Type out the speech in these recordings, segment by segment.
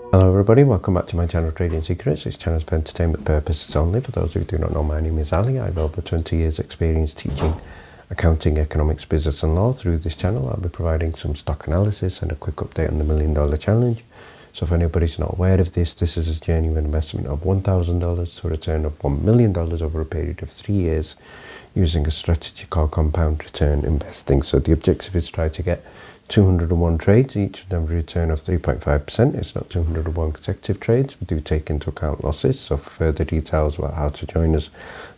Hello everybody, welcome back to my channel Trading Secrets. This channel is for entertainment purposes only. For those who do not know, my name is Ali. I have over 20 years experience teaching accounting, economics, business and law. Through this channel I'll be providing some stock analysis and a quick update on the $1 Million Challenge. So if anybody's not aware of this, this is a journey of an investment of $1,000 to a return of $1 million over a period of 3 years using a strategy called compound return investing. So the objective is to try to get 201 trades, each of them a return of 3.5%. It's not 201 consecutive trades. We do take into account losses. So for further details about how to join us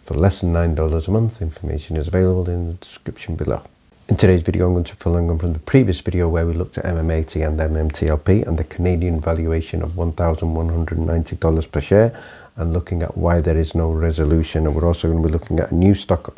for less than $9 a month, information is available in the description below. In today's video, I'm going to follow on from the previous video where we looked at MMAT and MMTLP and the Canadian valuation of $1,190 per share and looking at why there is no resolution. And we're also going to be looking at a new stock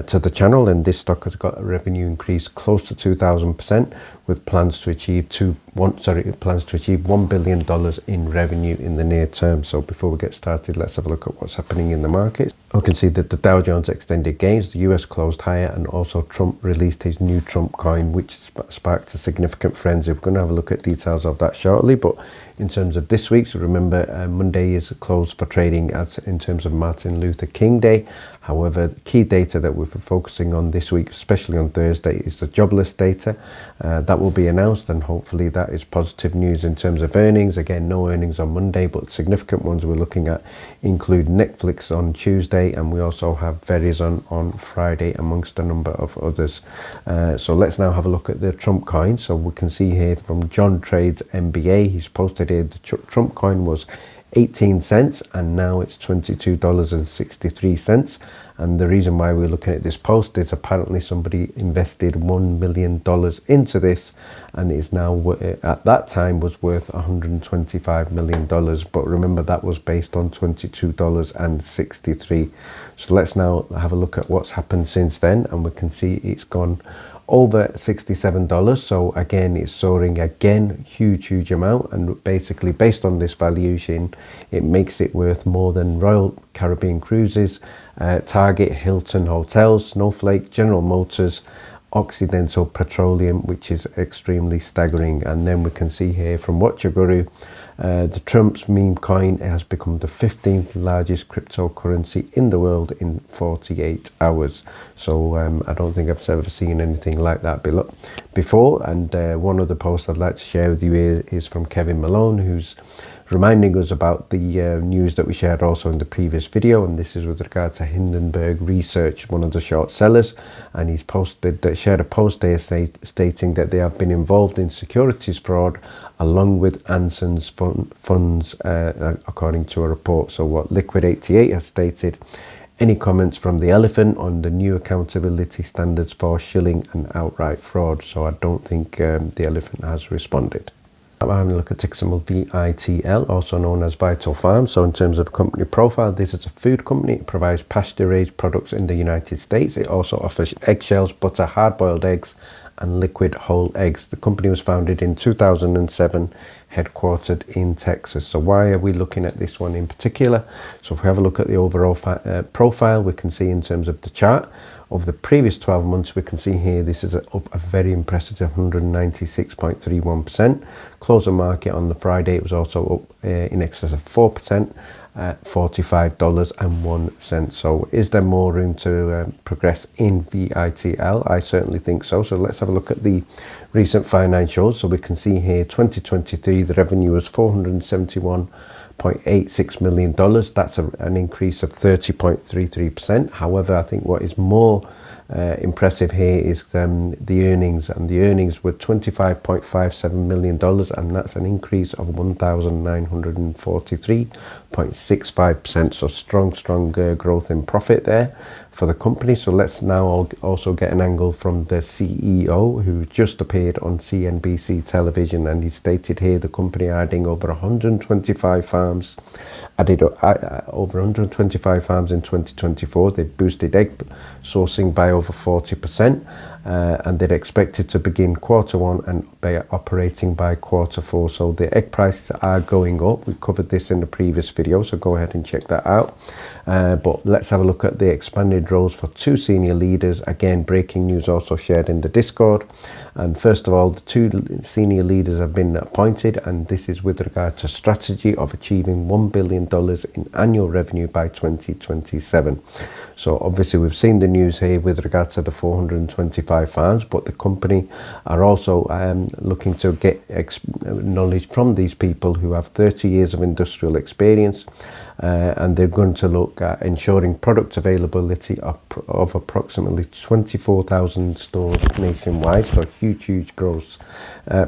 to the channel, and this stock has got a revenue increase close to 2,000% with plans to achieve $1 billion in revenue in the near term. So before we get started, let's have a look at what's happening in the market. We can see that the Dow Jones extended gains, the US closed higher, and also Trump released his new Trump coin, which sparked a significant frenzy. We're going to have a look at details of that shortly, but in terms of this week, so remember Monday is closed for trading as in terms of Martin Luther King Day. However, key data that we're focusing on this week, especially on Thursday, is the jobless data. That will be announced, and hopefully that is positive news in terms of earnings. Again, no earnings on Monday, but significant ones we're looking at include Netflix on Tuesday, and we also have Verizon on Friday, amongst a number of others. So let's now have a look at the Trump coin. So we can see here from John Trades MBA, he's posted here the Trump coin was 18 cents and now it's $22.63. And the reason why we're looking at this post is apparently somebody invested $1 million into this, and is now at that time was worth $125 million. But remember, that was based on $22.63. So let's now have a look at what's happened since then, and we can see it's gone over $67. So again, it's soaring again, huge amount, and basically based on this valuation, it makes it worth more than Royal Caribbean Cruises, Target, Hilton Hotels, Snowflake, General Motors, Occidental Petroleum, which is extremely staggering. And then we can see here from WatcherGuru, the Trump's meme coin has become the 15th largest cryptocurrency in the world in 48 hours. So I don't think I've ever seen anything like that before. And one other post I'd like to share with you here is from Kevin Malone, who's reminding us about the news that we shared also in the previous video, and this is with regard to Hindenburg Research, one of the short sellers, and he's shared a post there stating that they have been involved in securities fraud along with Anson's funds, according to a report. So what Liquid 88 has stated: any comments from the elephant on the new accountability standards for shilling and outright fraud? So I don't think the elephant has responded. I'm having a look at ticker symbol VITL, also known as Vital Farms. So in terms of company profile, this is a food company. It provides pasture-raised products in the United States. It also offers eggshells, butter, hard-boiled eggs, and liquid whole eggs. The company was founded in 2007, headquartered in Texas. So why are we looking at this one in particular? So if we have a look at the overall profile, we can see in terms of the chart, over the previous 12 months, we can see here this is up a very impressive 196.31%. Closing market on the Friday, it was also up in excess of 4%. $45.01. So is there more room to progress in VITL? I certainly think so. So let's have a look at the recent financials. So we can see here 2023, the revenue was $471.86 million. That's an increase of 30.33%. However, I think what is more impressive here is the earnings, and the earnings were $25.57 million, and that's an increase of 1,943.65%. So strong growth in profit there for the company. So let's now also get an angle from the CEO, who just appeared on CNBC television, and he stated here the company adding over 125 farms, added over 125 farms in 2024. They boosted egg sourcing by over 40%, and they're expected to begin Q1 and they are operating by Q4. So the egg prices are going up. We covered this in the previous video, so go ahead and check that out. But let's have a look at the expanded roles for 2 senior leaders. Again, breaking news also shared in the Discord. And first of all, the two senior leaders have been appointed, and this is with regard to strategy of achieving $1 billion in annual revenue by 2027. So obviously we've seen the news here with regard to the 425 farms, but the company are also looking to get knowledge from these people who have 30 years of industrial experience, and they're going to look at ensuring product availability of approximately 24,000 stores nationwide. So huge growth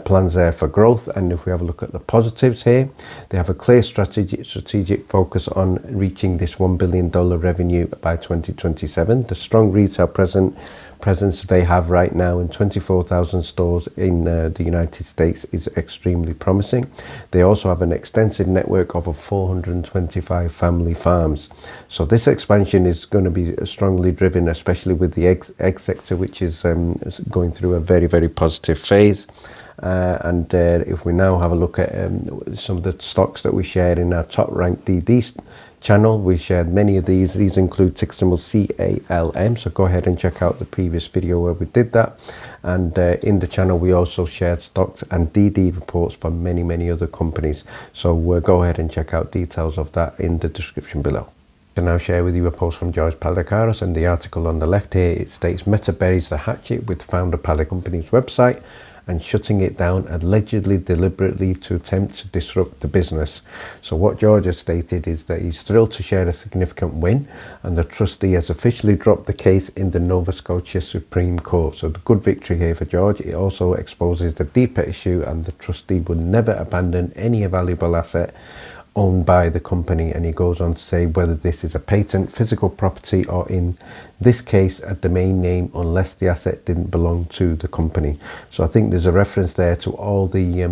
plans there for growth. And if we have a look at the positives here, they have a clear strategic focus on reaching this $1 billion revenue by 2027. The strong retail presence they have right now in 24,000 stores in the United States is extremely promising. They also have an extensive network of 425 family farms. So this expansion is going to be strongly driven, especially with the egg sector, which is going through a very positive phase. And if we now have a look at some of the stocks that we shared in our top ranked DD channel, we shared many of these. These include ticker symbol CALM, so go ahead and check out the previous video where we did that. And in the channel we also shared stocks and DD reports from many other companies, so go ahead and check out details of that in the description below. I now share with you a post from George Palikaras, and the article on the left here, it states Meta buries the hatchet with founder Palikaras company's website and shutting it down allegedly deliberately to attempt to disrupt the business. So what George has stated is that he's thrilled to share a significant win, and the trustee has officially dropped the case in the Nova Scotia Supreme Court. So the good victory here for George. It also exposes the deeper issue, and the trustee would never abandon any valuable asset owned by the company. And he goes on to say whether this is a patent, physical property, or in this case a domain name, unless the asset didn't belong to the company. So I think there's a reference there to all the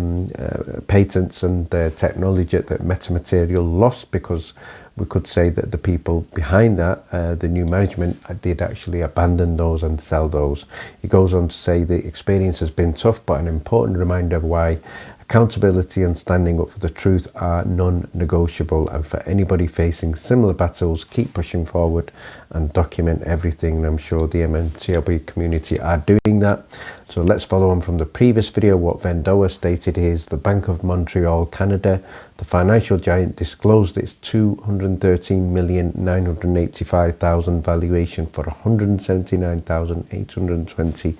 patents and the technology that Metamaterial lost, because we could say that the people behind that, the new management, did actually abandon those and sell those. He goes on to say the experience has been tough, but an important reminder of why accountability and standing up for the truth are non-negotiable. And for anybody facing similar battles, keep pushing forward and document everything. And I'm sure the MMTLP community are doing that. So let's follow on from the previous video. What Vendoa stated is the Bank of Montreal, Canada, the financial giant, disclosed its $213,985,000 valuation for 179,820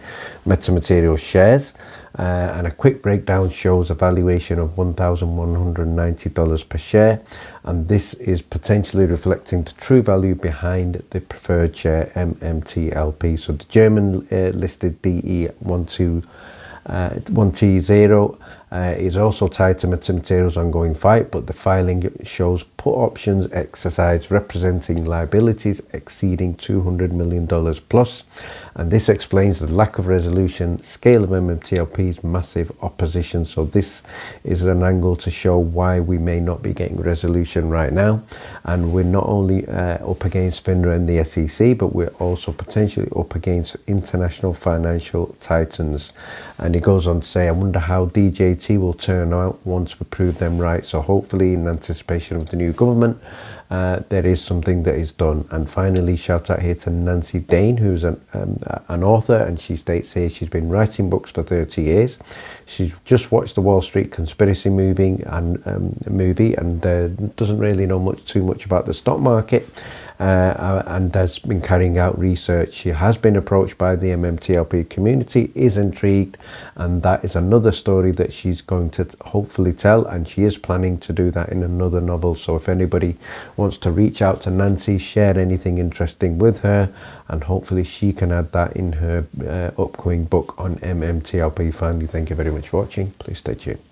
Metamaterial shares. And a quick breakdown shows a valuation of $1,190 per share, and this is potentially reflecting the true value behind the preferred share MMTLP. So the German listed DE1T0 is also tied to Metamaterial's ongoing fight, but the filing shows put options exercised representing liabilities exceeding $200 million plus, and this explains the lack of resolution, scale of MMTLP's massive opposition. So this is an angle to show why we may not be getting resolution right now, and we're not only up against FINRA and the SEC, but we're also potentially up against international financial titans. And he goes on to say, I wonder how DJT will turn out once we prove them right. So hopefully, in anticipation of the new government, there is something that is done. And finally, shout out here to Nancy Dane, who's an author, and she states here she's been writing books for 30 years. She's just watched the Wall Street conspiracy movie and doesn't really know too much about the stock market, and has been carrying out research. She has been approached by the MMTLP community, is intrigued, and that is another story that she's going to hopefully tell, and she is planning to do that in another novel. So if anybody wants to reach out to Nancy, share anything interesting with her, and hopefully she can add that in her upcoming book on MMTLP. Finally, thank you very much for watching. Please stay tuned.